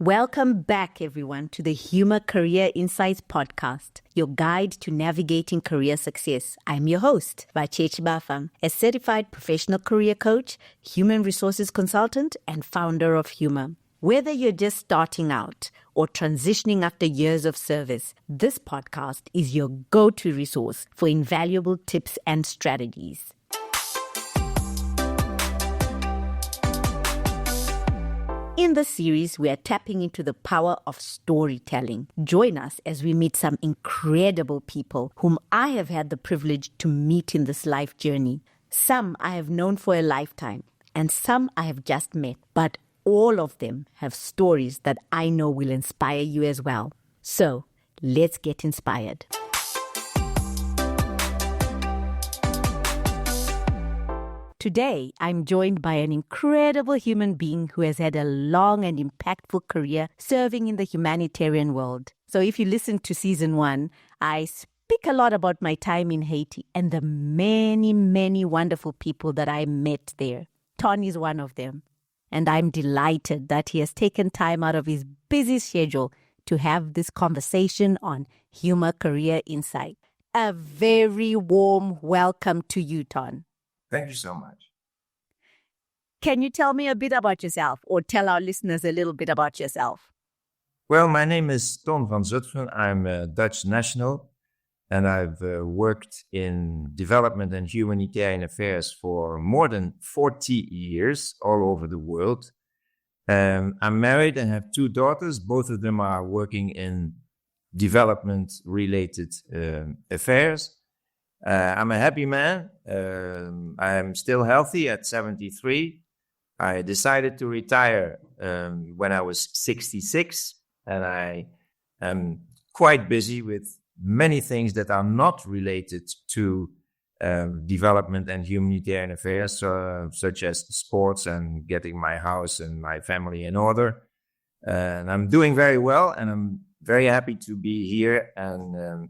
Welcome back, everyone, to the Human Career Insights podcast, your guide to navigating career success. I'm your host, Vachechi Bafam, a certified professional career coach, human resources consultant, and founder of Huma. Whether you're just starting out or transitioning after years of service, this podcast is your go-to resource for invaluable tips and strategies. In this series, we are tapping into the power of storytelling. Join us as we meet some incredible people whom I have had the privilege to meet in this life journey. Some I have known for a lifetime, and some I have just met, but all of them have stories that I know will inspire you as well. So, let's get inspired. Today, I'm joined by an incredible human being who has had a long and impactful career serving in the humanitarian world. So if you listen to season 1, I speak a lot about my time in Haiti and the many, many wonderful people that I met there. Ton is one of them. And I'm delighted that he has taken time out of his busy schedule to have this conversation on Human Career Insight. A very warm welcome to you, Ton. Thank you so much. Can you tell me a bit about yourself or tell our listeners a little bit about yourself? Well, my name is Ton van Zutphen. I'm a Dutch national and I've worked in development and humanitarian affairs for more than 40 years all over the world. I'm married and have 2 daughters. Both of them are working in development-related affairs. I'm a happy man. I'm still healthy at 73. I decided to retire when I was 66, and I am quite busy with many things that are not related to development and humanitarian affairs, such as sports and getting my house and my family in order. And I'm doing very well, and I'm very happy to be here and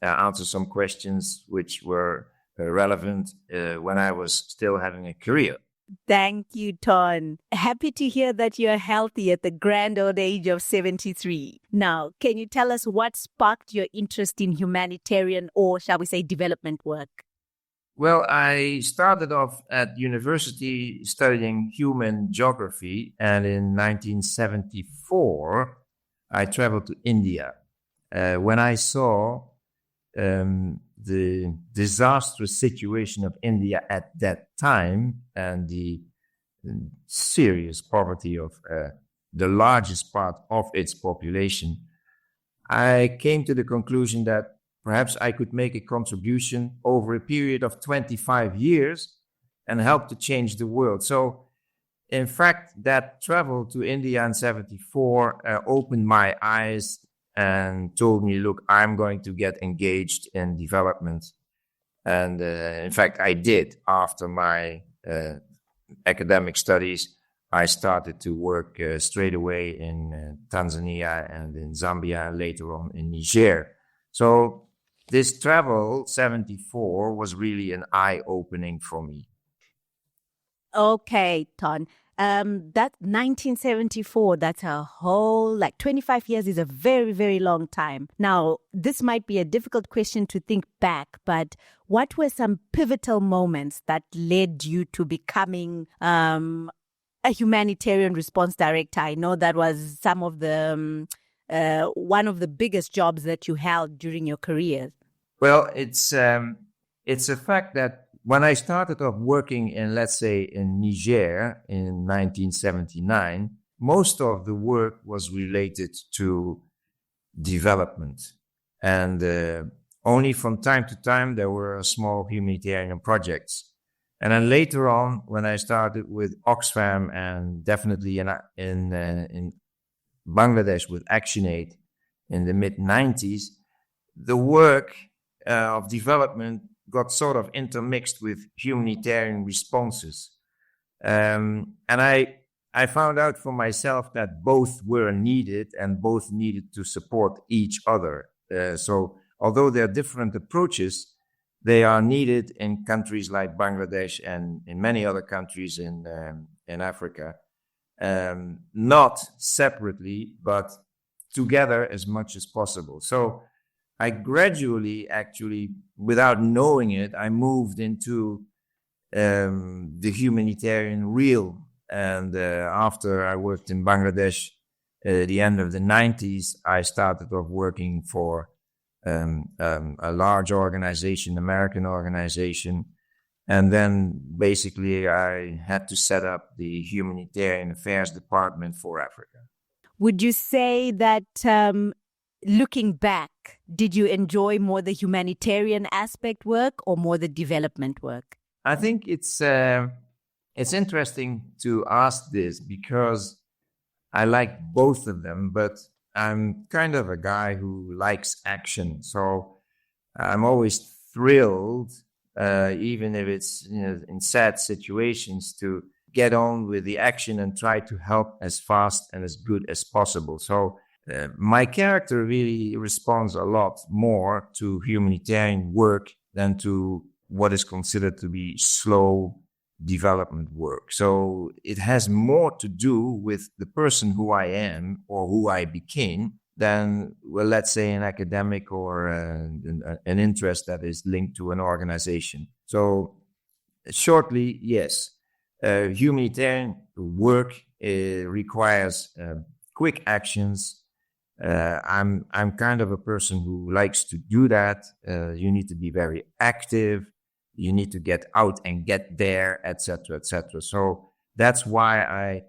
answer some questions which were relevant when I was still having a career. Thank you, Ton. Happy to hear that you're healthy at the grand old age of 73. Now, can you tell us what sparked your interest in humanitarian or, shall we say, development work? Well, I started off at university studying human geography, and in 1974, I traveled to India. When I saw the disastrous situation of India at that time and the serious poverty of the largest part of its population, I came to the conclusion that perhaps I could make a contribution over a period of 25 years and help to change the world. So, in fact, that travel to India in 74 opened my eyes and told me, look, I'm going to get engaged in development. And in fact, I did. After my academic studies, I started to work straight away in Tanzania and in Zambia, and later on in Niger. So this travel, 74, was really an eye-opening for me. Okay, Ton. That 1974, that's a whole, 25 years is a very, very long time. Now, this might be a difficult question to think back, but what were some pivotal moments that led you to becoming a humanitarian response director? I know that was some of the, one of the biggest jobs that you held during your career. Well, it's a fact that when I started off working in, let's say, in Niger in 1979, most of the work was related to development. And only from time to time, there were small humanitarian projects. And then later on, when I started with Oxfam and definitely in Bangladesh with ActionAid in the mid-90s, the work of development got sort of intermixed with humanitarian responses. And I found out for myself that both were needed and both needed to support each other. So although there are different approaches, they are needed in countries like Bangladesh and in many other countries in Africa. not separately, but together as much as possible. So I gradually, actually, without knowing it, I moved into the humanitarian real. And after I worked in Bangladesh, the end of the 90s, I started off working for a large organization, American organization. And then basically I had to set up the Humanitarian Affairs Department for Africa. Would you say that looking back, did you enjoy more the humanitarian aspect work or more the development work? I think it's interesting to ask this because I like both of them, but I'm kind of a guy who likes action. So I'm always thrilled, even if it's in sad situations, to get on with the action and try to help as fast and as good as possible. So my character really responds a lot more to humanitarian work than to what is considered to be slow development work. So it has more to do with the person who I am or who I became than, well, let's say an academic or an interest that is linked to an organization. So shortly, yes, humanitarian work requires quick actions. I'm kind of a person who likes to do that. You need to be very active. You need to get out and get there, etc., etc. So that's why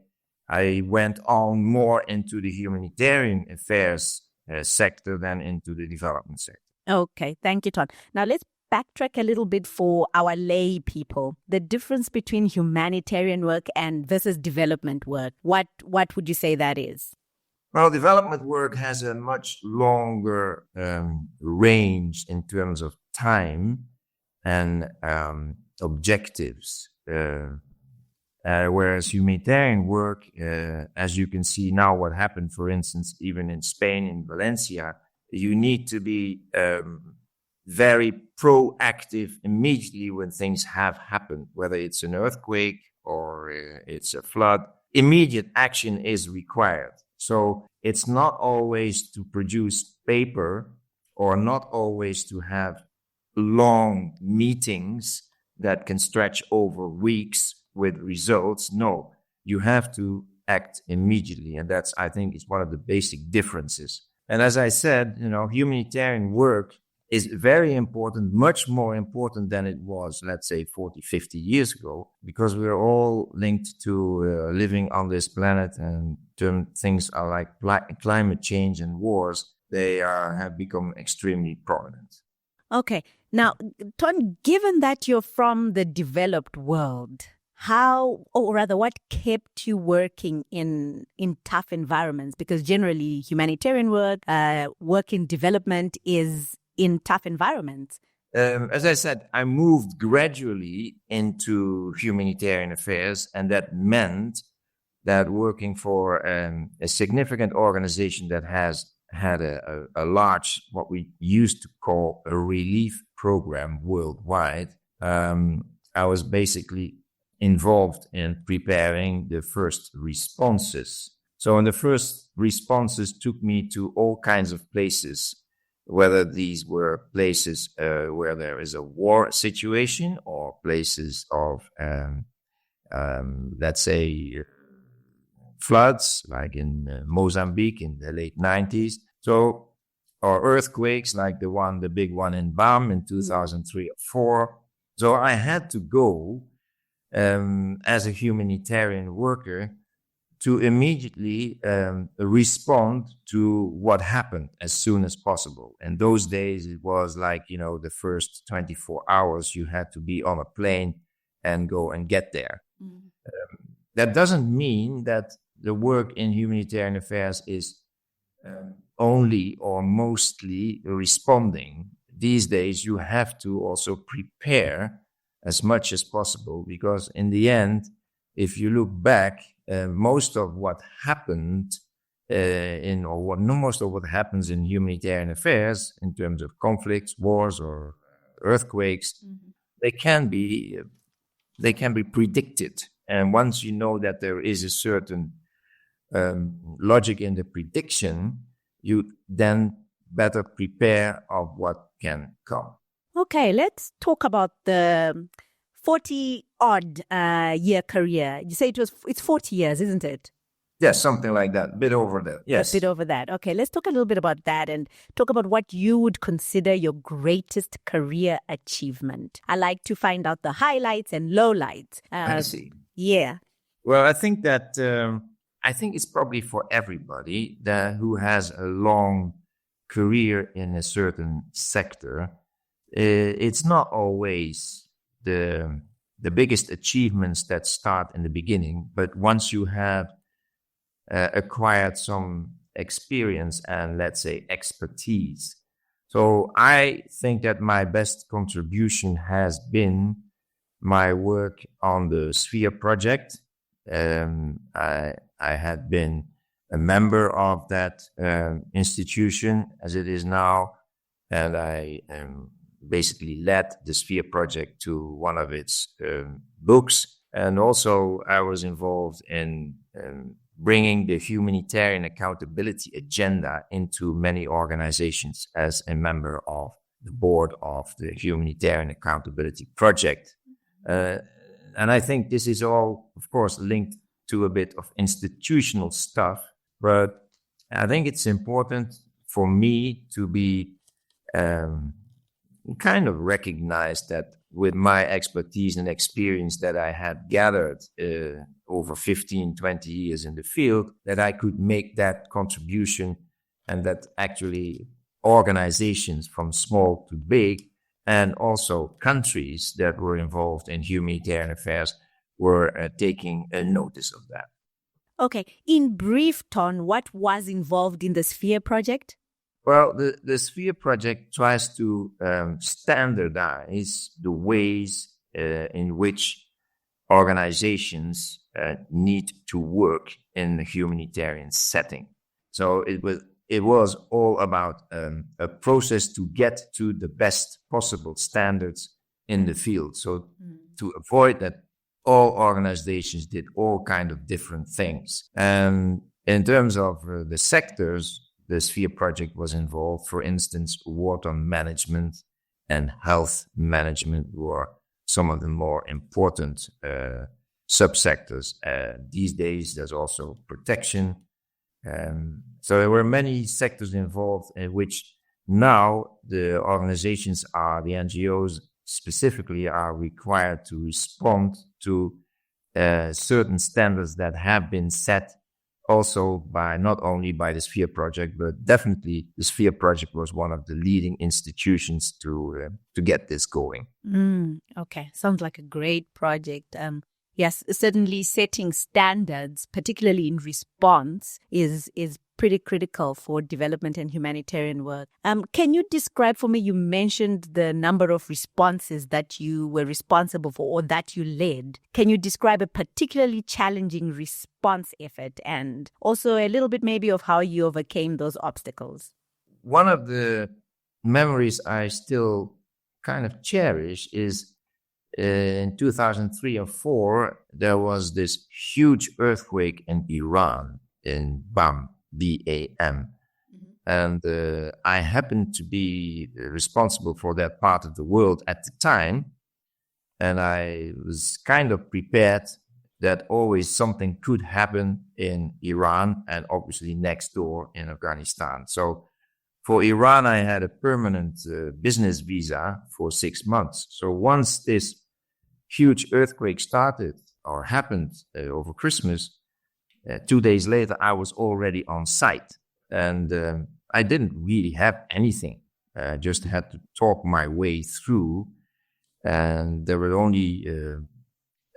I went on more into the humanitarian affairs sector than into the development sector. Okay, thank you, Todd. Now let's backtrack a little bit for our lay people. The difference between humanitarian work and versus development work. What would you say that is? Well, development work has a much longer range in terms of time and objectives, whereas humanitarian work, as you can see now what happened, for instance, even in Spain, in Valencia, you need to be very proactive immediately when things have happened, whether it's an earthquake or it's a flood. Immediate action is required. So it's not always to produce paper or not always to have long meetings that can stretch over weeks with results. No, you have to act immediately. And that's, I think, is one of the basic differences. And as I said, humanitarian work is very important, much more important than it was, let's say, 40, 50 years ago, because we're all linked to living on this planet, and things are like climate change and wars. They have become extremely prominent. Okay. Now, Ton, given that you're from the developed world, what kept you working in tough environments? Because generally humanitarian work in development is in tough environments. As I said, I moved gradually into humanitarian affairs, and that meant that working for a significant organization that has had a large, what we used to call a relief program worldwide, I was basically involved in preparing the first responses. So, the first responses took me to all kinds of places, whether these were places where there is a war situation or places of, let's say, floods, like in Mozambique in the late 90s. So, or earthquakes like the big one in Bam in 2003 or 4. So I had to go as a humanitarian worker to immediately respond to what happened as soon as possible. And those days, it was like, the first 24 hours you had to be on a plane and go and get there. Mm. That doesn't mean that the work in humanitarian affairs is only or mostly responding. These days, you have to also prepare as much as possible, because in the end, if you look back, most of what happened most of what happens in humanitarian affairs in terms of conflicts, wars, or earthquakes, mm-hmm. they can be predicted. And once you know that there is a certain logic in the prediction, you then better prepare of what can come. Okay, let's talk about the 40-odd year career. You say it's 40 years, isn't it? Yes, something like that. A bit over that. Yes. A bit over that. Okay, let's talk a little bit about that and talk about what you would consider your greatest career achievement. I like to find out the highlights and lowlights. I see. Yeah. Well, I think that it's probably for everybody who has a long career in a certain sector. It's not always the biggest achievements that start in the beginning, but once you have acquired some experience and, let's say, expertise. So I think that my best contribution has been my work on the Sphere project. I had been a member of that institution as it is now, and I basically led the Sphere project to one of its books. And also I was involved in bringing the humanitarian accountability agenda into many organizations as a member of the board of the Humanitarian Accountability Project. And I think this is all, of course, linked to a bit of institutional stuff, but I think it's important for me to be kind of recognized that with my expertise and experience that I had gathered over 15, 20 years in the field, that I could make that contribution, and that actually organizations from small to big and also countries that were involved in humanitarian affairs were taking a notice of that. Okay. In brief, Ton, what was involved in the Sphere project? Well, the Sphere project tries to standardize the ways in which organizations need to work in the humanitarian setting. So it was all about a process to get to the best possible standards in the field. So to avoid that all organizations did all kind of different things. And in terms of the sectors, the Sphere project was involved. For instance, water management and health management were some of the more important subsectors. These days, there's also protection. So there were many sectors involved in which now the organizations the NGOs specifically are required to respond to certain standards that have been set also not only by the Sphere project, but definitely the Sphere project was one of the leading institutions to get this going. Okay, sounds like a great project. Yes, certainly setting standards, particularly in response, is pretty critical for development and humanitarian work. Can you describe for me, you mentioned the number of responses that you were responsible for or that you led. Can you describe a particularly challenging response effort and also a little bit maybe of how you overcame those obstacles? One of the memories I still kind of cherish is in 2003 or 2004, there was this huge earthquake in Iran, in BAM. BAM. And I happened to be responsible for that part of the world at the time. And I was kind of prepared that always something could happen in Iran and obviously next door in Afghanistan. So for Iran, I had a permanent business visa for 6 months. So once this huge earthquake started or happened over Christmas, 2 days later, I was already on site, and I didn't really have anything. I just had to talk my way through, and there were only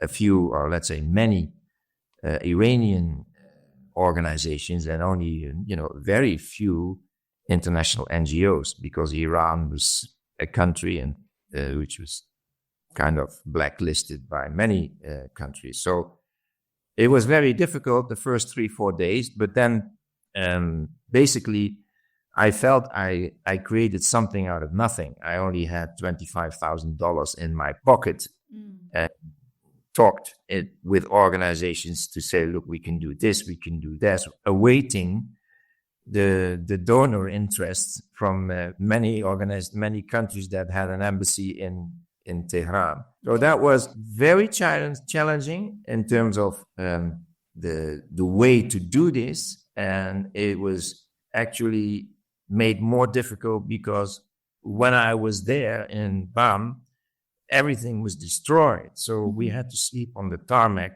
a few, or let's say many, Iranian organizations, and only very few international NGOs, because Iran was a country and which was kind of blacklisted by many countries. So it was very difficult the first 3-4 days, but then basically I felt I created something out of nothing. I only had $25,000 in my pocket. talked it with organizations to say, look, we can do this, we can do that, awaiting the donor interests from many countries that had an embassy in Tehran. So that was very challenging in terms of the way to do this, and it was actually made more difficult because when I was there in Bam, everything was destroyed. So we had to sleep on the tarmac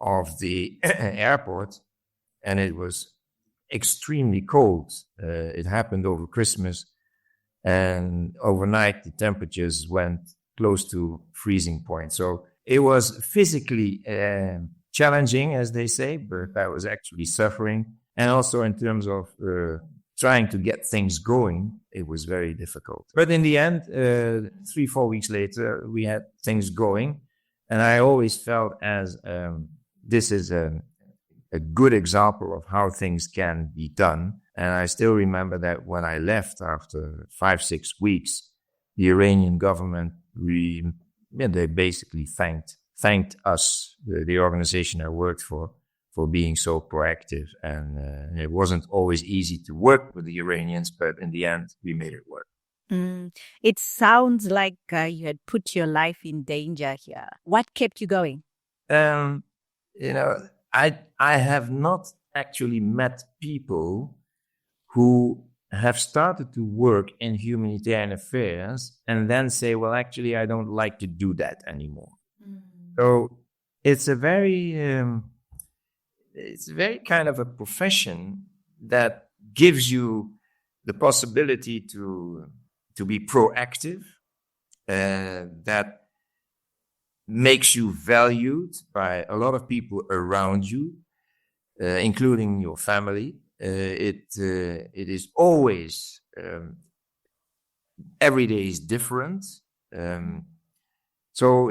of the airport, and it was extremely cold. It happened over Christmas, and overnight the temperatures went close to freezing point. So it was physically challenging, as they say, but I was actually suffering. And also in terms of trying to get things going, it was very difficult. But in the end, 3-4 weeks later, we had things going. And I always felt as this is a good example of how things can be done. And I still remember that when I left after 5-6 weeks, the Iranian government, they basically thanked us, the organization I worked for being so proactive. And it wasn't always easy to work with the Iranians, but in the end, we made it work. It sounds like you had put your life in danger here. What kept you going? I have not actually met people who have started to work in humanitarian affairs and then say, well, actually, I don't like to do that anymore. So it's a very kind of a profession that gives you the possibility to be proactive, that makes you valued by a lot of people around you, including your family. It is always, every day is different. So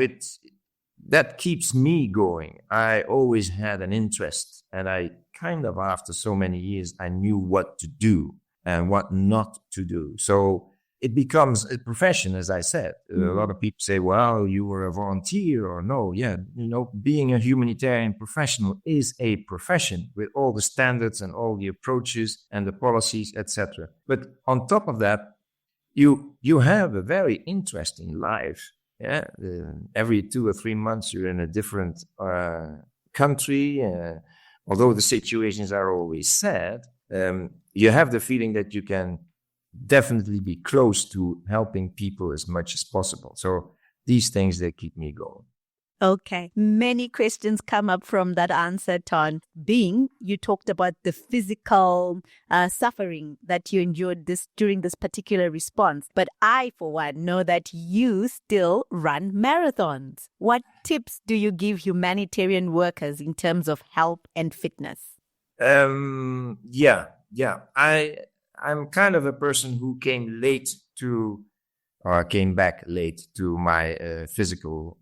that keeps me going. I always had an interest, and I kind of, after so many years, I knew what to do and what not to do. So it becomes a profession, as I said. A lot of people say, well, you were a volunteer or no. Yeah, being a humanitarian professional is a profession with all the standards and all the approaches and the policies, etc. But on top of that, you have a very interesting life. Yeah, every 2 or 3 months you're in a different country. Although the situations are always sad, you have the feeling that you can definitely be close to helping people as much as possible. So these things, they keep me going. Okay. Many questions come up from that answer, Ton. You talked about the physical suffering that you endured during this particular response. But I, for one, know that you still run marathons. What tips do you give humanitarian workers in terms of health and fitness? I'm kind of a person who came back late to my physical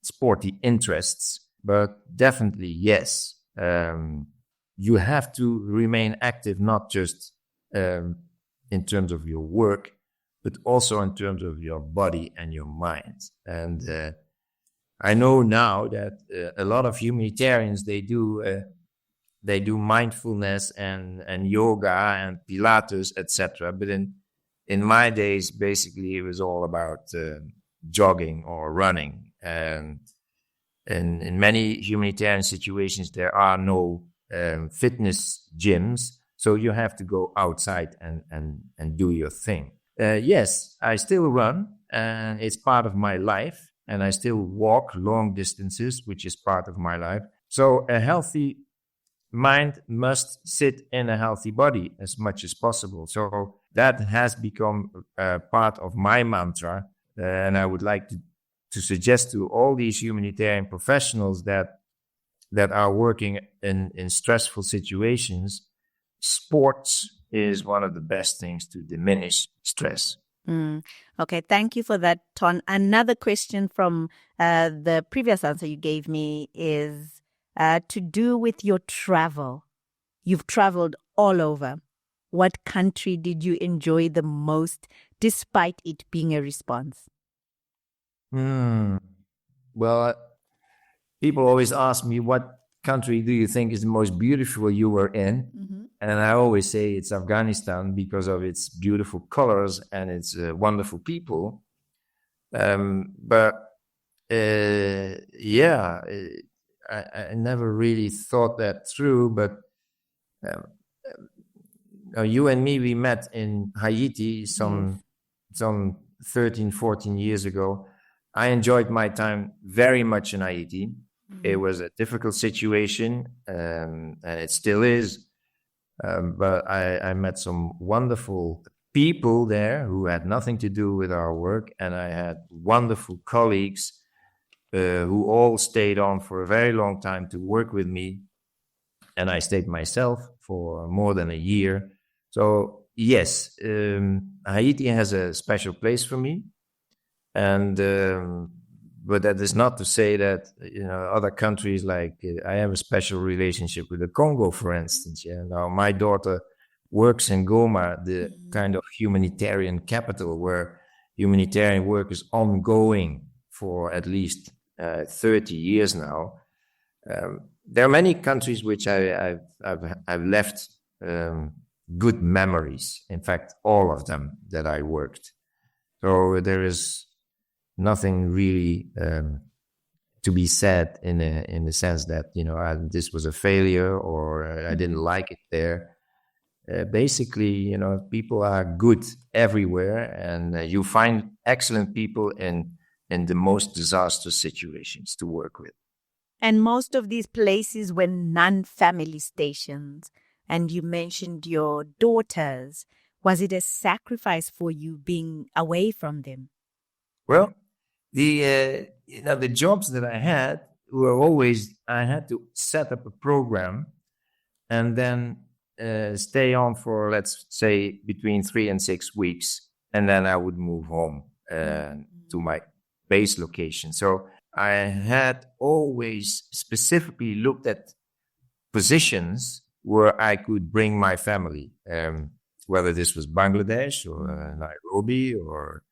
sporty interests, but definitely yes. You have to remain active, not just in terms of your work, but also in terms of your body and your mind. And I know now that a lot of humanitarians, they do mindfulness and yoga and Pilates, etc. But in my days, basically, it was all about jogging or running. And in many humanitarian situations, there are no fitness gyms, so you have to go outside and do your thing. Yes, I still run, and it's part of my life, and I still walk long distances, which is part of my life. So a healthy mind must sit in a healthy body as much as possible. So that has become part of my mantra, and I would like to suggest to all these humanitarian professionals that are working in stressful situations, sports is one of the best things to diminish stress. Okay, thank you for that, Ton. Another question from the previous answer you gave me is to do with your travel. You've traveled all over. What country did you enjoy the most despite it being a response? Well, people always ask me, what country do you think is the most beautiful you were in? Mm-hmm. And I always say it's Afghanistan because of its beautiful colors and its wonderful people. But yeah, I never really thought that through. But um, you and me, we met in Haiti some 13, 14 years ago. I enjoyed my time very much in Haiti. It was a difficult situation, and it still is. But I met some wonderful people there who had nothing to do with our work, and I had wonderful colleagues who all stayed on for a very long time to work with me, and I stayed myself for more than a year. So yes, Haiti has a special place for me, and but that is not to say that other countries, like I have a special relationship with the Congo, for instance. Yeah, now my daughter works in Goma, the kind of humanitarian capital where humanitarian work is ongoing for at least 30 years now. There are many countries which I've left good memories. In fact, all of them that I worked. So there is nothing really to be said in the sense that this was a failure or I didn't like it there. Basically, people are good everywhere, and you find excellent people in the most disastrous situations to work with. And most of these places were non-family stations. And you mentioned your daughters. Was it a sacrifice for you being away from them? Well, the jobs that I had were always, I had to set up a program and then stay on for, let's say, between 3 and 6 weeks, and then I would move home to my base location. So I had always specifically looked at positions where I could bring my family, whether this was Bangladesh or Nairobi or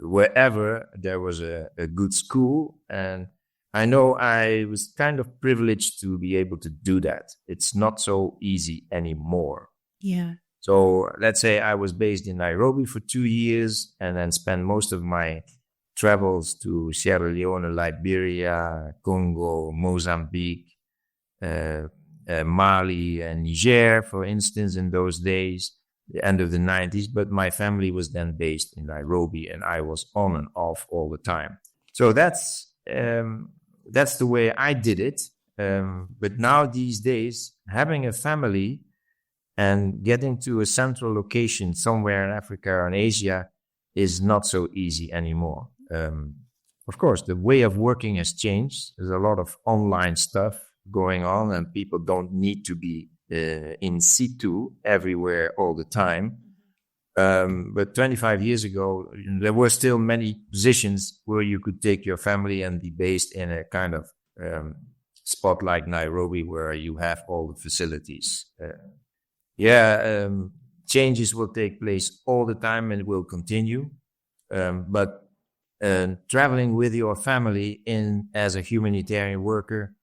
wherever there was a good school. And I know I was kind of privileged to be able to do that. It's not so easy anymore. Yeah. So let's say I was based in Nairobi for 2 years and then spent most of my travels to Sierra Leone, Liberia, Congo, Mozambique, Mali, and Niger, for instance, in those days, the end of the 90s. But my family was then based in Nairobi, and I was on and off all the time. So that's the way I did it. But now these days, having a family and getting to a central location somewhere in Africa or in Asia is not so easy anymore. Of course, the way of working has changed. There's a lot of online stuff going on, and people don't need to be in situ everywhere all the time. But 25 years ago, there were still many positions where you could take your family and be based in a kind of spot like Nairobi, where you have all the facilities. Changes will take place all the time and will continue. But traveling with your family as a humanitarian worker,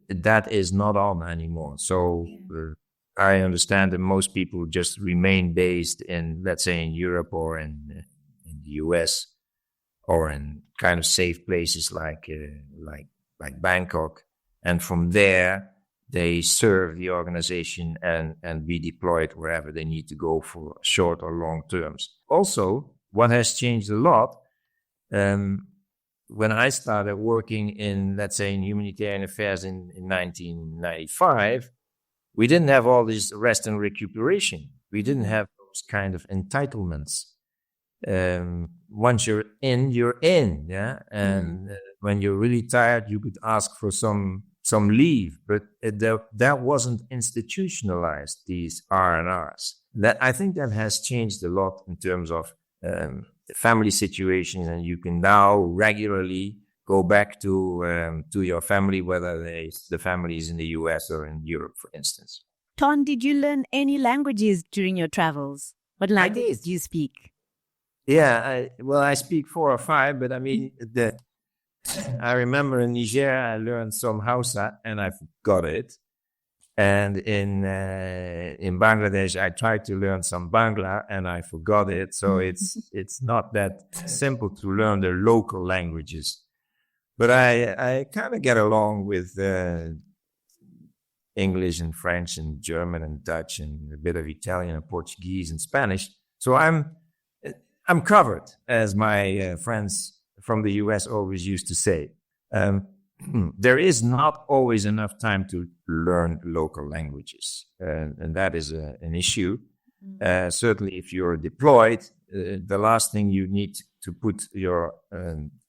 that is not on anymore. So I understand that most people just remain based in, let's say, in Europe or in the US, or in kind of safe places like Bangkok, and from there they serve the organization and be deployed wherever they need to go for short or long terms. Also, what has changed a lot, when I started working in, let's say, in humanitarian affairs in 1995, we didn't have all this rest and recuperation. We didn't have those kind of entitlements. Once you're in, yeah. And when you're really tired, you could ask for some leave, but that wasn't institutionalized, these R&Rs. I think that has changed a lot in terms of family situations, and you can now regularly go back to your family, whether the family is in the US or in Europe, for instance. Ton, did you learn any languages during your travels? What languages do you speak? Yeah, I speak 4 or 5, but I mean, I remember in Niger, I learned some Hausa and I forgot it. And in Bangladesh, I tried to learn some Bangla and I forgot it. So it's not that simple to learn the local languages. But I kind of get along with English and French and German and Dutch and a bit of Italian and Portuguese and Spanish. So I'm covered, as my friends from the US always used to say. There is not always enough time to learn local languages, and that is an issue. Certainly, if you're deployed, the last thing you need to put your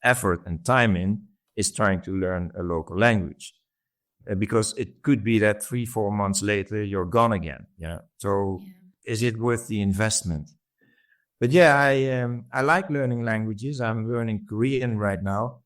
effort and time in is trying to learn a local language, because it could be that 3-4 months later you're gone again. So is it worth the investment? But I like learning languages. I'm learning Korean right now.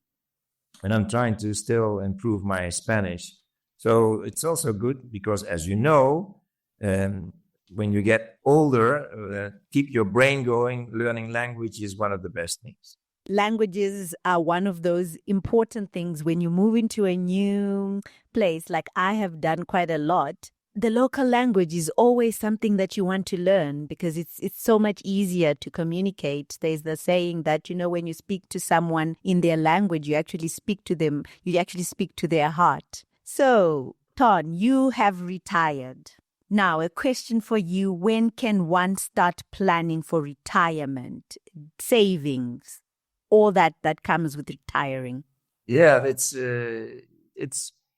And I'm trying to still improve my Spanish. So it's also good because, as you know, when you get older, keep your brain going. Learning language is one of the best things. Languages are one of those important things when you move into a new place, like I have done quite a lot. The local language is always something that you want to learn because it's so much easier to communicate. There's the saying that, when you speak to someone in their language, you actually speak to them, you actually speak to their heart. So, Ton, you have retired. Now, a question for you. When can one start planning for retirement, savings, all that comes with retiring? Yeah,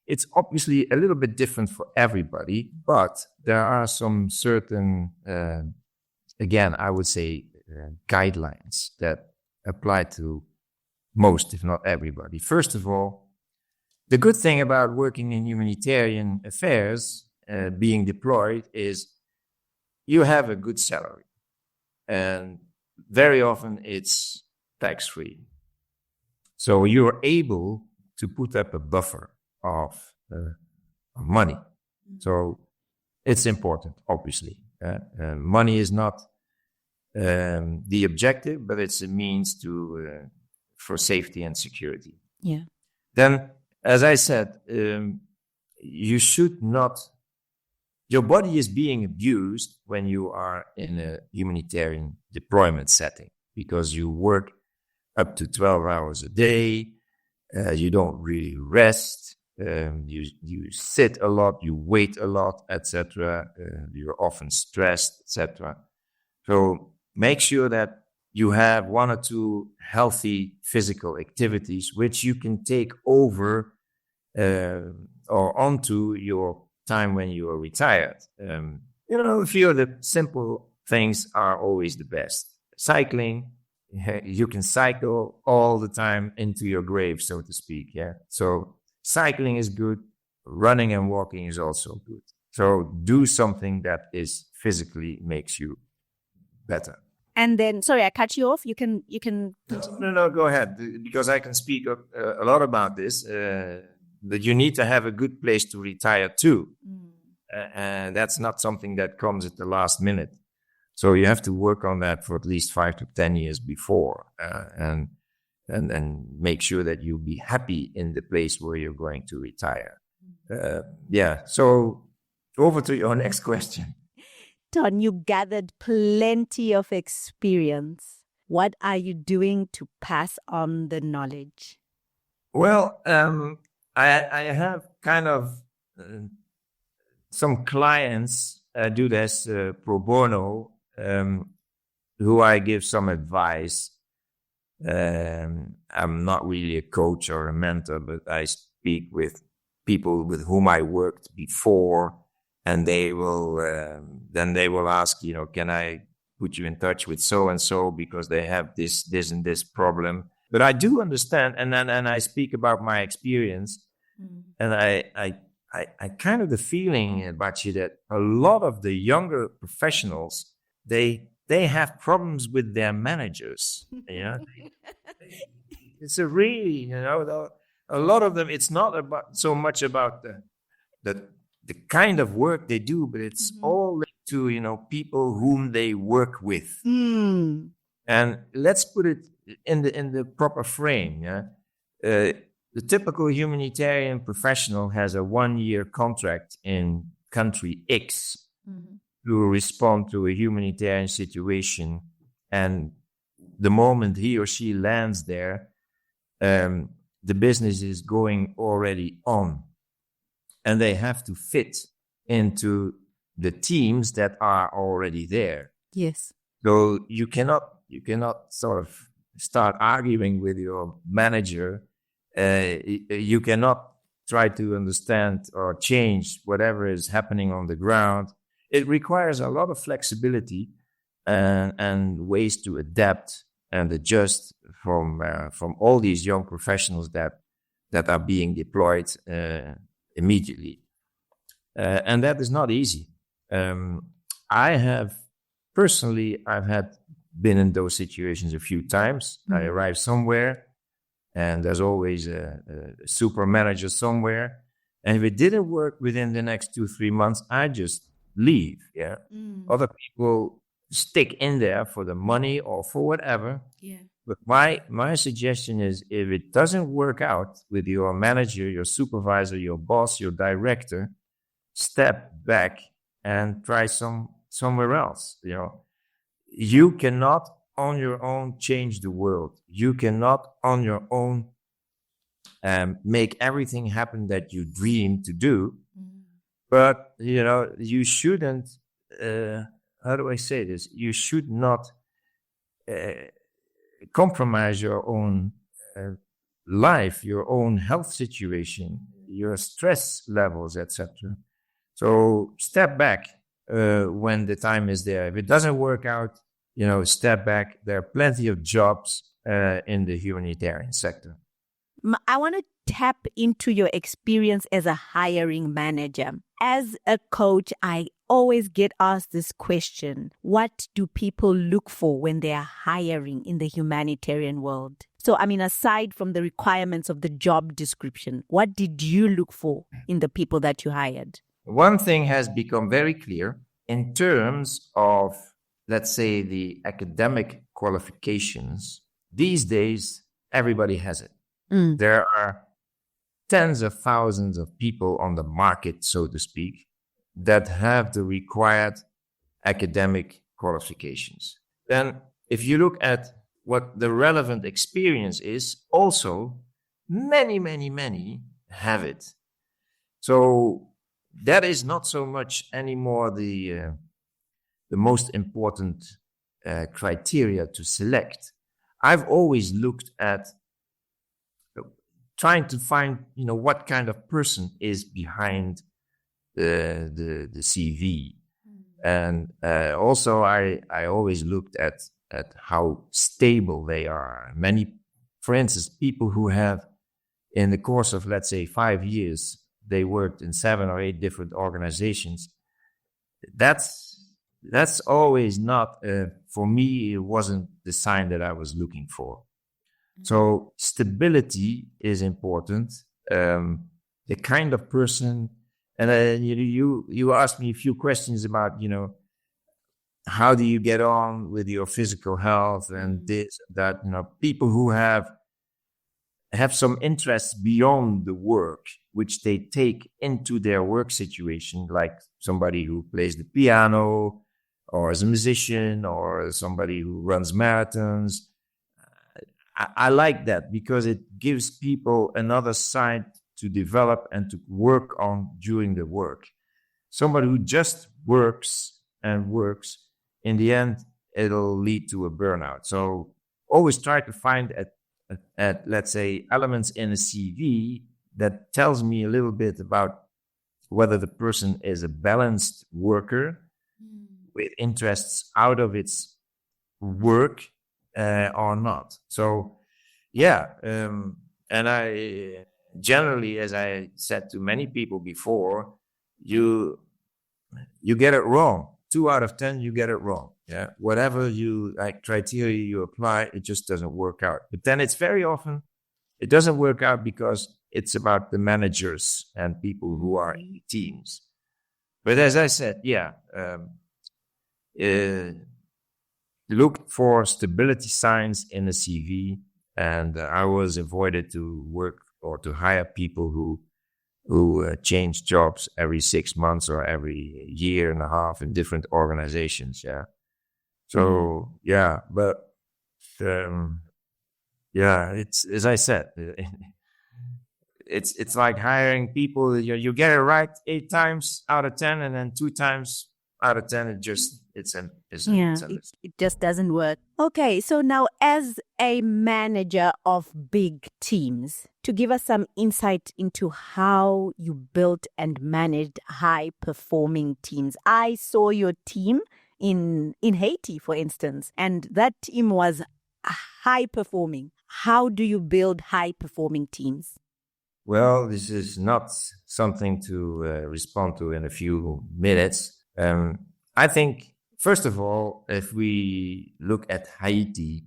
it's obviously a little bit different for everybody, but there are some certain, again, I would say guidelines that apply to most, if not everybody. First of all, the good thing about working in humanitarian affairs, being deployed, is you have a good salary. And very often it's tax-free. So you're able to put up a buffer of money. So it's important, obviously. Money is not the objective, but it's a means for safety and security. Yeah. Then, as I said, you should not. Your body is being abused when you are in a humanitarian deployment setting because you work up to 12 hours a day. You don't really rest. You sit a lot, you wait a lot, etc. You're often stressed, etc. So make sure that you have 1 or 2 healthy physical activities which you can take over or onto your time when you are retired. A few of the simple things are always the best. Cycling, you can cycle all the time into your grave, so to speak. Yeah. So cycling is good. Running and walking is also good. So do something that is physically makes you better. And then, sorry, I cut you off. You can. No, go ahead, because I can speak a lot about this. That you need to have a good place to retire to, and that's not something that comes at the last minute. So you have to work on that for at least 5 to 10 years before, and make sure that you'll be happy in the place where you're going to retire. So over to your next question. Ton, you gathered plenty of experience. What are you doing to pass on the knowledge? Well, I have kind of some clients do this pro bono, who I give some advice. I'm not really a coach or a mentor, but I speak with people with whom I worked before, and they will ask, can I put you in touch with so and so because they have this and this problem. But I do understand, and I speak about my experience, and I kind of the feeling, Bachi, that a lot of the younger professionals they have problems with their managers. It's a really, a lot of them. It's not about so much about the kind of work they do, but it's all linked to people whom they work with. And let's put it in the proper frame. Yeah, The typical humanitarian professional has a 1-year contract in country X to respond to a humanitarian situation. And the moment he or she lands there, the business is going already on. And they have to fit into the teams that are already there. Yes. So you cannot sort of start arguing with your manager. You cannot try to understand or change whatever is happening on the ground. It requires a lot of flexibility and ways to adapt and adjust from all these young professionals that are being deployed immediately. And that is not easy. I've been in those situations a few times. I arrive somewhere and there's always a super manager somewhere. And if it didn't work within the next 2-3 months, I just leave. Yeah. Other people stick in there for the money or for whatever. Yeah. But my suggestion is, if it doesn't work out with your manager, your supervisor, your boss, your director, step back and try somewhere else. You know, you cannot on your own change the world. You cannot on your own make everything happen that you dream to do. But you know, you shouldn't. How do I say this? You should not compromise your own life, your own health situation, your stress levels, etc. So step back when the time is there. If it doesn't work out, you know, step back. There are plenty of jobs in the humanitarian sector. I want to tap into your experience as a hiring manager. As a coach, I always get asked this question: what do people look for when they are hiring in the humanitarian world? So, I mean, aside from the requirements of the job description, what did you look for in the people that you hired? One thing has become very clear in terms of, let's say, the academic qualifications. These days, everybody has it. There are tens of thousands of people on the market, so to speak, that have the required academic qualifications. Then, if you look at what the relevant experience is, also many have it. So that is not so much anymore the most important criteria to select. I've always looked at trying to find, you know, what kind of person is behind the CV. And also I always looked at how stable they are. Many, for instance, people who have, in the course of, let's say, 5 years, they worked in 7 or 8 different organizations. That's always not, for me, it wasn't the sign that I was looking for. So stability is important. The kind of person, and you asked me a few questions about, you know, how do you get on with your physical health and this, that, you know, people who have some interests beyond the work, which they take into their work situation, like somebody who plays the piano or is a musician or somebody who runs marathons. I like that because it gives people another side to develop and to work on during the work. Somebody who just works and works, in the end, it'll lead to a burnout. So always try to find at let's say, elements in a CV that tells me a little bit about whether the person is a balanced worker with interests out of its work or not. So, yeah, and I generally, as I said to many people before, you get it wrong. 2 out of 10, you get it wrong. Yeah, whatever criteria you apply, it just doesn't work out. But then it's very often it doesn't work out because it's about the managers and people who are in the teams. But as I said, look for stability signs in a CV. and I was avoided to work or to hire people who change jobs every 6 months or every year and a half in different organizations. Yeah. So but it's as I said, it's like hiring people. You get it right 8 times out of 10, and then 2 times out of 10, it just doesn't work. Okay, so now as a manager of big teams, to give us some insight into how you built and managed high-performing teams. I saw your team in Haiti, for instance, and that team was high-performing. How do you build high-performing teams? Well, this is not something to respond to in a few minutes. I think, first of all, if we look at Haiti,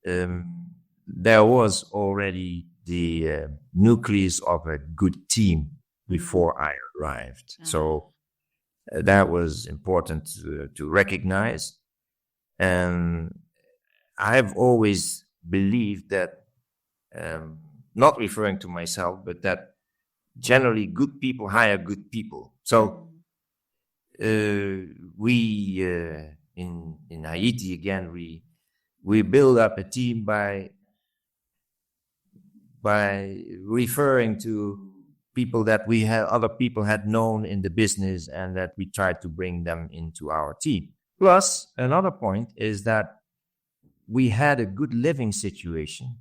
there was already the nucleus of a good team before I arrived. So that was important to recognize. And I've always believed that, not referring to myself, but that generally good people hire good people. So we in Haiti again, we build up a team by referring to people that other people had known in the business, and that we tried to bring them into our team. Plus, another point is that we had a good living situation.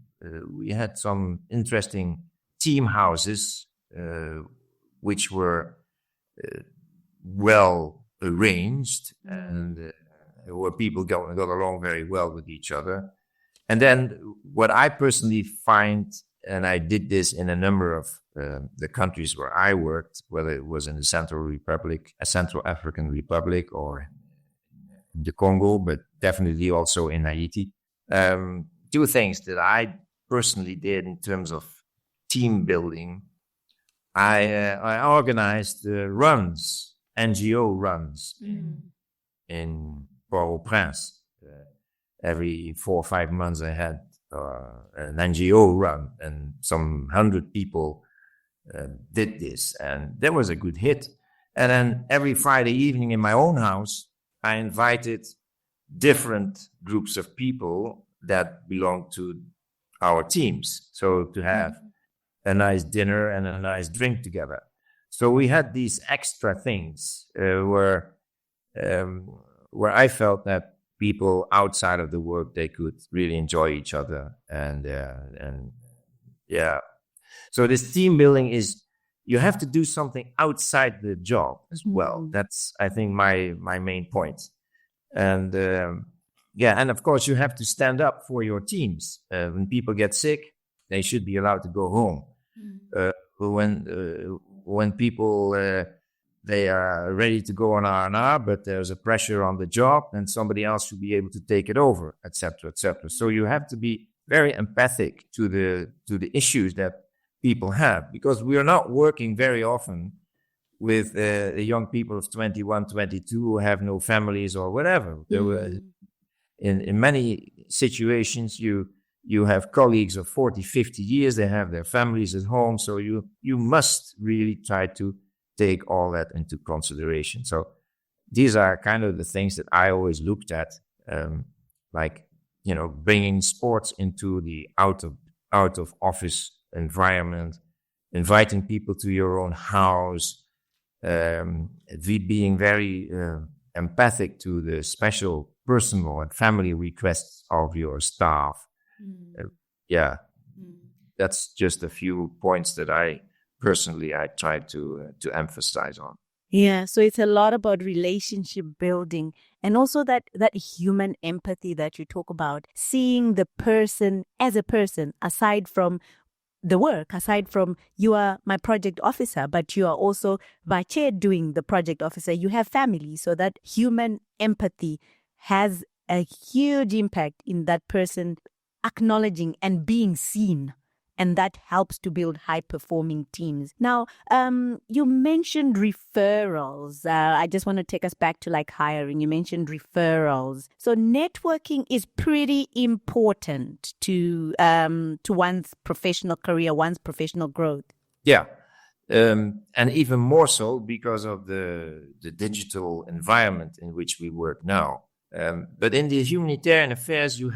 We had some interesting team houses, which were well arranged, and where people got along very well with each other. And then what I personally find, and I did this in a number of the countries where I worked, whether it was in the Central African Republic, or the Congo, but definitely also in Haiti. Two things that I personally did in terms of team building. I organized runs, NGO runs in Port-au-Prince. Every 4 or 5 months I had an NGO run, and some 100 people did this, and that was a good hit. And then every Friday evening in my own house, I invited different groups of people that belonged to our teams. So to have a nice dinner and a nice drink together. So we had these extra things where I felt that people outside of the work, they could really enjoy each other. And so this team building is, you have to do something outside the job as well. That's, I think, my main point. And and of course you have to stand up for your teams. When people get sick, they should be allowed to go home. When people they are ready to go on R&R, but there's a pressure on the job, and somebody else should be able to take it over, etc., etc. So you have to be very empathic to the issues that people have, because we are not working very often with the young people of 21, 22 who have no families or whatever. There were, in many situations, you have colleagues of 40, 50 years, they have their families at home, so you must really try to take all that into consideration. So these are kind of the things that I always looked at, like, bringing sports into the out of office environment, inviting people to your own house, being very empathic to the special personal and family requests of your staff. That's just a few points that I try to emphasize on. Yeah, so it's a lot about relationship building, and also that human empathy that you talk about, seeing the person as a person, aside from the work, aside from you are my project officer, but you are also by chair doing the project officer, you have family. So that human empathy has a huge impact in that person acknowledging and being seen and that helps to build high-performing teams. Now, you mentioned referrals. I just want to take us back to like hiring. You mentioned referrals. So networking is pretty important to one's professional career, one's professional growth. Yeah. And even more so because of the digital environment in which we work now. But in the humanitarian affairs, you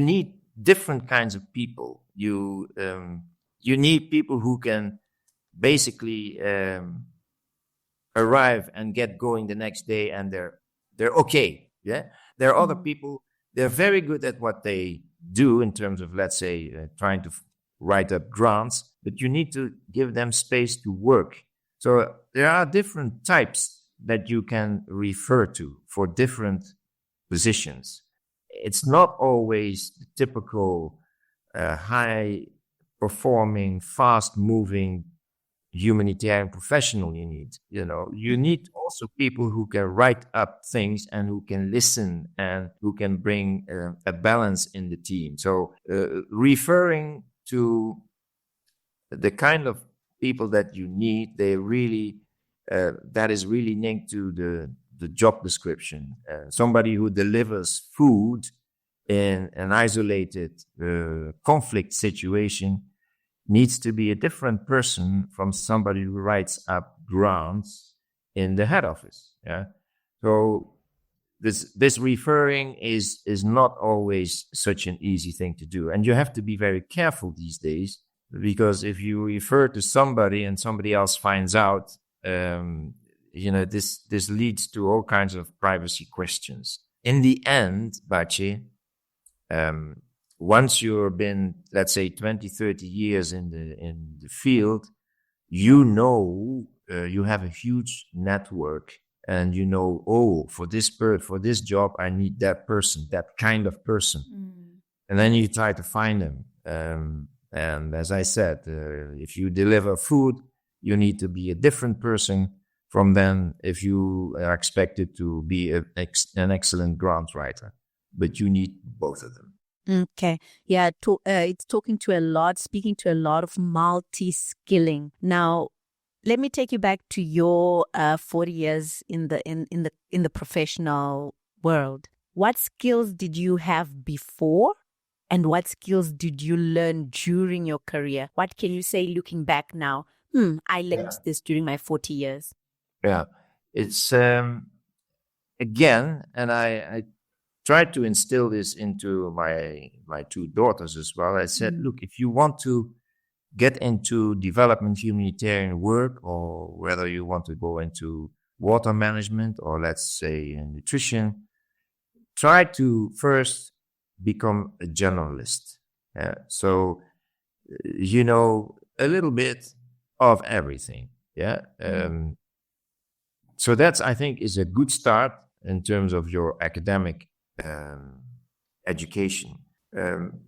need different kinds of people. You need people who can basically arrive and get going the next day, and they're okay. Yeah, there are other people. They're very good at what they do in terms of, let's say, trying to write up grants, but you need to give them space to work. So there are different types that you can refer to for different positions. It's not always the typical high-performing, fast-moving humanitarian professional you need. You need also people who can write up things and who can listen and who can bring a balance in the team. So referring to the kind of people that you need, they really that is really linked to the job description. Somebody who delivers food in an isolated conflict situation needs to be a different person from somebody who writes up grants in the head office. Yeah. So this referring is not always such an easy thing to do, and you have to be very careful these days, because if you refer to somebody and somebody else finds out, this leads to all kinds of privacy questions. In the end, Bache, once you've been, let's say, 20, 30 years in the field, you have a huge network, and for this job, I need that person, that kind of person. And then you try to find them. And as I said, if you deliver food, you need to be a different person from then if you are expected to be an excellent grant writer. But you need both of them. Okay. Yeah, it's speaking to a lot of multi-skilling. Now, let me take you back to your 40 years in the professional world. What skills did you have before, and what skills did you learn during your career? What can you say looking back now? I learned this during my 40 years. Yeah, it's again, and I tried to instill this into my two daughters as well. I said, look, if you want to get into development humanitarian work, or whether you want to go into water management or, let's say, nutrition, try to first become a generalist. So a little bit of everything. Yeah. So that's, I think, is a good start in terms of your academic education.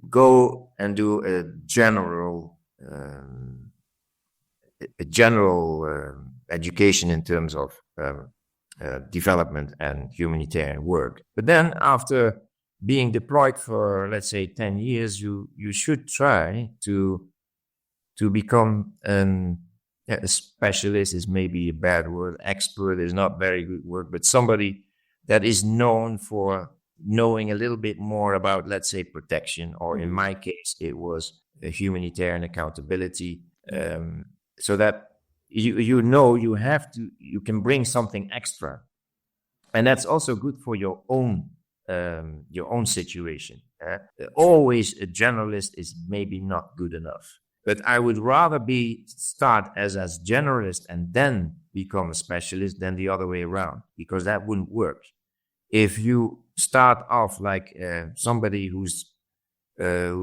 Go and do a general education in terms of development and humanitarian work. But then, after being deployed for, let's say, 10 years, you should try to become a specialist. Is maybe a bad word. Expert is not very good word, but somebody that is known for knowing a little bit more about, let's say, protection, or in my case, it was a humanitarian accountability, so that you can bring something extra, and that's also good for your own situation. Always a generalist is maybe not good enough, but I would rather start as generalist and then become a specialist than the other way around, because that wouldn't work. If you start off like somebody who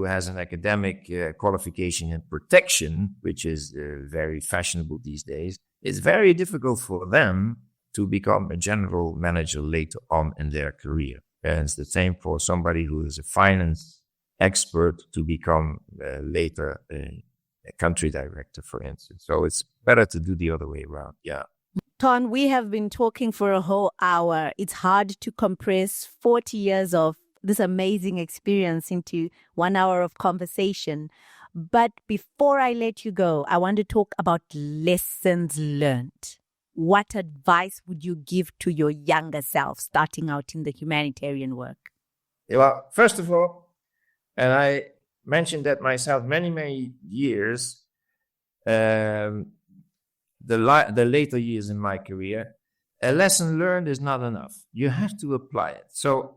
has an academic qualification in protection, which is very fashionable these days, it's very difficult for them to become a general manager later on in their career. And it's the same for somebody who is a finance expert to become later a country director, for instance. So it's better to do the other way around. Yeah. Ton, we have been talking for a whole hour. It's hard to compress 40 years of this amazing experience into 1 hour of conversation. But before I let you go, I want to talk about lessons learned. What advice would you give to your younger self starting out in the humanitarian work? Well, first of all, and I mentioned that myself many years, the later years in my career, a lesson learned is not enough. You have to apply it. So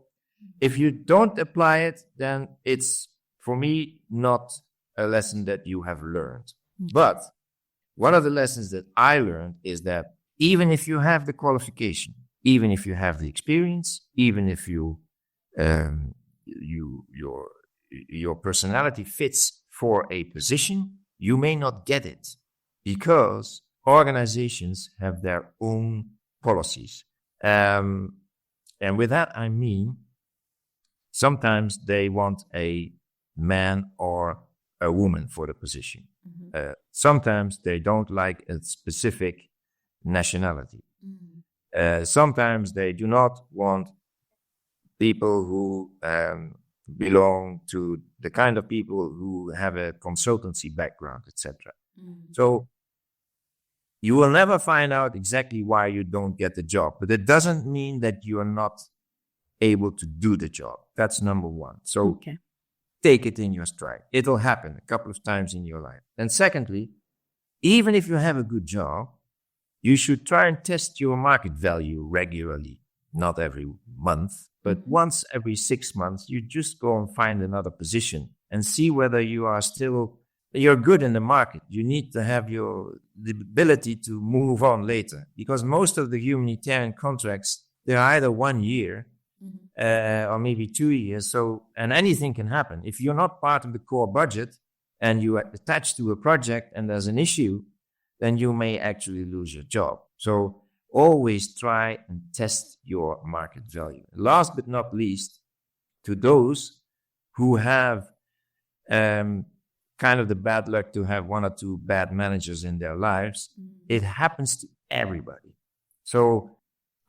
if you don't apply it, then it's, for me, not a lesson that you have learned. But one of the lessons that I learned is that even if you have the qualification, even if you have the experience, even if your personality fits for a position, you may not get it because organizations have their own policies. And with that, I mean, sometimes they want a man or a woman for the position. Sometimes they don't like a specific nationality. Sometimes they do not want people who belong to the kind of people who have a consultancy background, etc. So you will never find out exactly why you don't get the job, but it doesn't mean that you are not able to do the job. That's number one. So take it in your stride. It'll happen a couple of times in your life. And secondly, even if you have a good job, you should try and test your market value regularly, not every month, but once every 6 months, you just go and find another position and see whether you're good in the market. You need to have the ability to move on later, because most of the humanitarian contracts, they're either 1 year or maybe 2 years. So, and anything can happen. If you're not part of the core budget and you are attached to a project and there's an issue, then you may actually lose your job. So always try and test your market value. Last but not least, to those who have kind of the bad luck to have 1 or 2 bad managers in their lives, it happens to everybody. So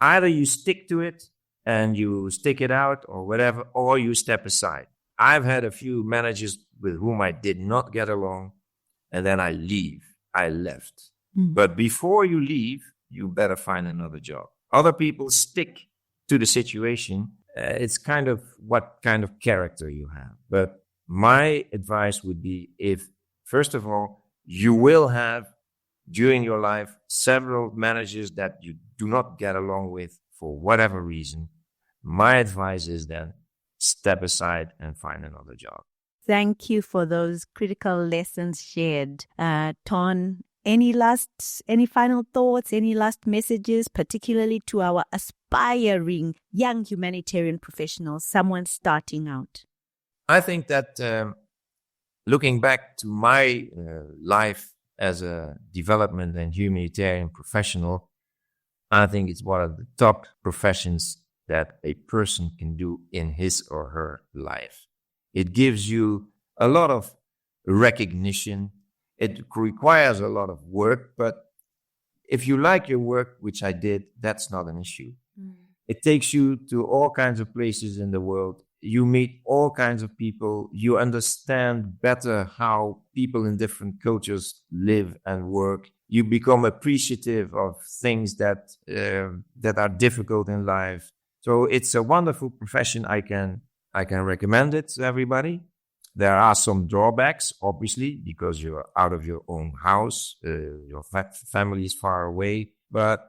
either you stick to it and you stick it out or whatever, or you step aside. I've had a few managers with whom I did not get along, and then I left. But before you leave, you better find another job. Other people stick to the situation. It's kind of what kind of character you have. But my advice would be, if, first of all, you will have during your life several managers that you do not get along with for whatever reason, my advice is then step aside and find another job. Thank you for those critical lessons shared. Ton, any final thoughts, any last messages, particularly to our aspiring young humanitarian professionals, someone starting out? I think that looking back to my life as a development and humanitarian professional, I think it's one of the top professions that a person can do in his or her life. It gives you a lot of recognition. It requires a lot of work, but if you like your work, which I did, that's not an issue. It takes you to all kinds of places in the world. You meet all kinds of people. You understand better how people in different cultures live and work. You become appreciative of things that are difficult in life. So it's a wonderful profession. I can recommend it to everybody. There are some drawbacks, obviously, because you're out of your own house, your family is far away. But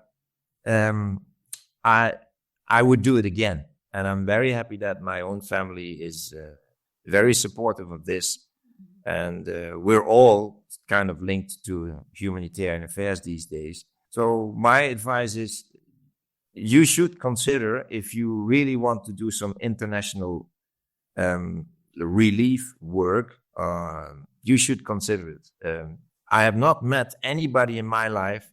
I would do it again. And I'm very happy that my own family is very supportive of this. And we're all kind of linked to humanitarian affairs these days. So my advice is, you should consider, if you really want to do some international relief work, you should consider it. I have not met anybody in my life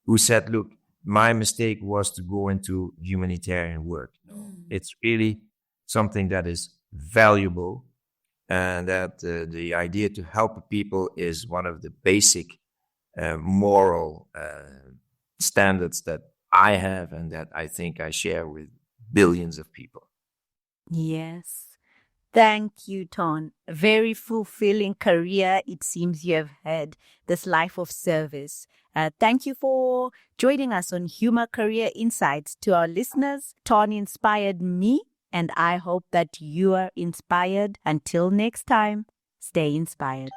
who said, look, my mistake was to go into humanitarian work. No. It's really something that is valuable, and that the idea to help people is one of the basic moral standards that I have and that I think I share with billions of people. Yes. Thank you, Ton. A very fulfilling career it seems you have had, this life of service. Thank you for joining us on Humor Career Insights. To our listeners, Ton inspired me, and I hope that you are inspired. Until next time, stay inspired.